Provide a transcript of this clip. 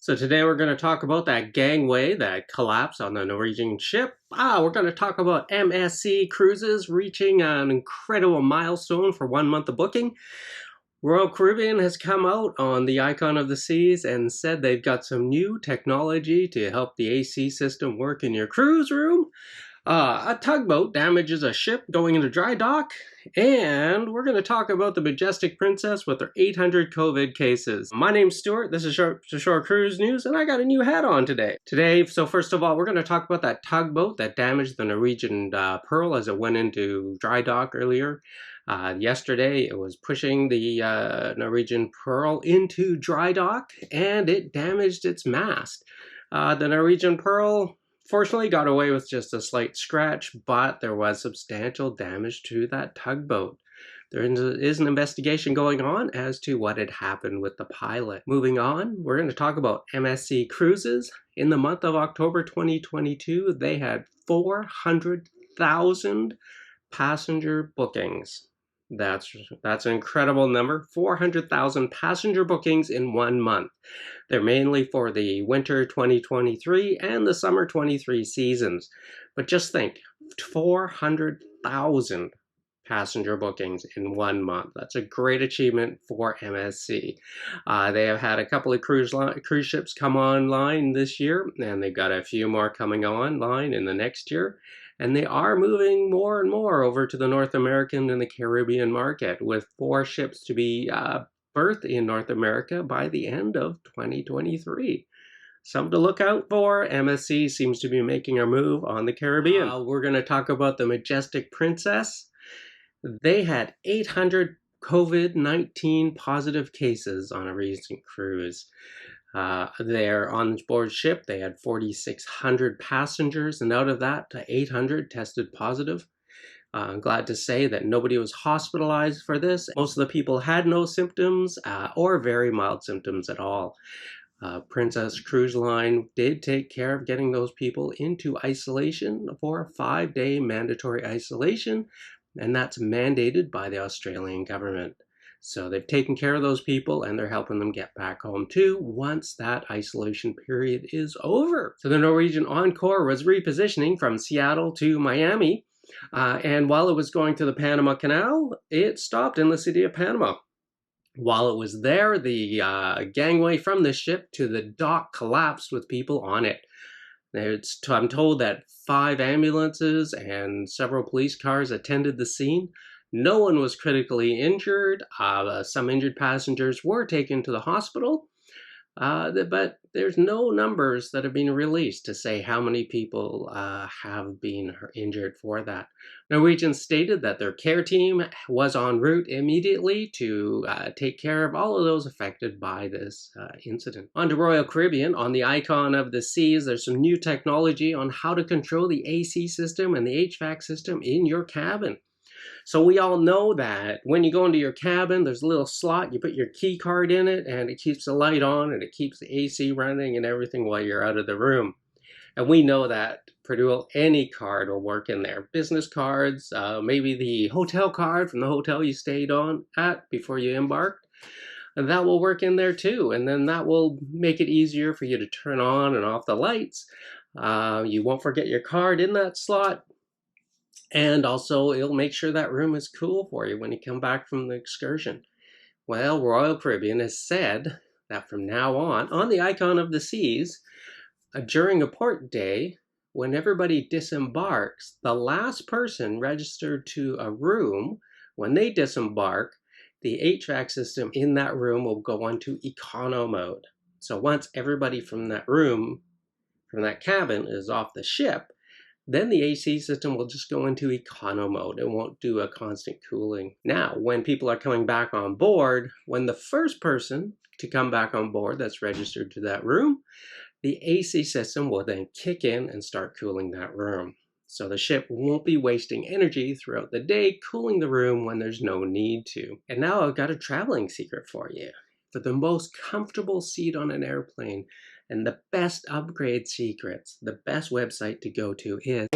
So today we're going to talk about that gangway that collapsed on the Norwegian ship. We're going to talk about MSC cruises reaching an incredible milestone for 1 month of booking. Royal Caribbean has come out on the Icon of the Seas and said they've got some new technology to help the AC system work in your cruise room. A tugboat damages a ship going into dry dock, and we're going to talk about the Majestic Princess with her 800 COVID cases. My name's Stuart, this is Shore Cruise News, and I got a new hat on today. So first of all, we're going to talk about that tugboat that damaged the Norwegian Pearl as it went into dry dock earlier. Yesterday, it was pushing the Norwegian Pearl into dry dock, and it damaged its mast. The Norwegian Pearl fortunately got away with just a slight scratch, but there was substantial damage to that tugboat. There is an investigation going on as to what had happened with the pilot. Moving on, we're going to talk about MSC Cruises. In the month of October 2022, they had 400,000 passenger bookings. That's an incredible number. 400,000 passenger bookings in 1 month. They're mainly for the winter 2023 and the summer 23 seasons. But just think, 400,000 passenger bookings in 1 month. That's a great achievement for MSC. They have had a couple of cruise ships come online this year, and they've got a few more coming online in the next year. And they are moving more and more over to the North American and the Caribbean market, with 4 ships to be berthed in North America by the end of 2023. Something to look out for. MSC seems to be making a move on the Caribbean. We're going to talk about the Majestic Princess. They had 800 COVID-19 positive cases on a recent cruise. Their on-board ship, they had 4,600 passengers, and out of that, 800 tested positive. I'm glad to say that nobody was hospitalized for this. Most of the people had no symptoms or very mild symptoms at all. Princess Cruise Line did take care of getting those people into isolation for a 5-day mandatory isolation, and that's mandated by the Australian government. So they've taken care of those people, and they're helping them get back home too once that isolation period is over. So the Norwegian Encore was repositioning from Seattle to Miami, and while it was going to the Panama Canal, it stopped in the city of Panama. While it was there, the gangway from the ship to the dock collapsed with people on it. I'm told that 5 ambulances and several police cars attended the scene. No one was critically injured. Some injured passengers were taken to the hospital, but there's no numbers that have been released to say how many people have been injured for that. Norwegian stated that their care team was en route immediately to take care of all of those affected by this incident. On to Royal Caribbean, on the Icon of the Seas, there's some new technology on how to control the AC system and the HVAC system in your cabin. So we all know that when you go into your cabin, there's a little slot, you put your key card in it, and it keeps the light on, and it keeps the AC running and everything while you're out of the room. And we know that pretty well any card will work in there. Business cards, maybe the hotel card from the hotel you stayed at before you embarked. And that will work in there too. And then that will make it easier for you to turn on and off the lights. You won't forget your card in that slot. And also, it'll make sure that room is cool for you when you come back from the excursion. Well, Royal Caribbean has said that from now on the Icon of the Seas, during a port day, when everybody disembarks, the last person registered to a room, when they disembark, the HVAC system in that room will go onto Econo Mode. So once everybody from that room, from that cabin, is off the ship, then the AC system will just go into Econo Mode. It won't do a constant cooling. Now, when people are coming back on board, when the first person to come back on board that's registered to that room, the AC system will then kick in and start cooling that room. So the ship won't be wasting energy throughout the day cooling the room when there's no need to. And now I've got a traveling secret for you. For the most comfortable seat on an airplane, and the best upgrade secrets, the best website to go to is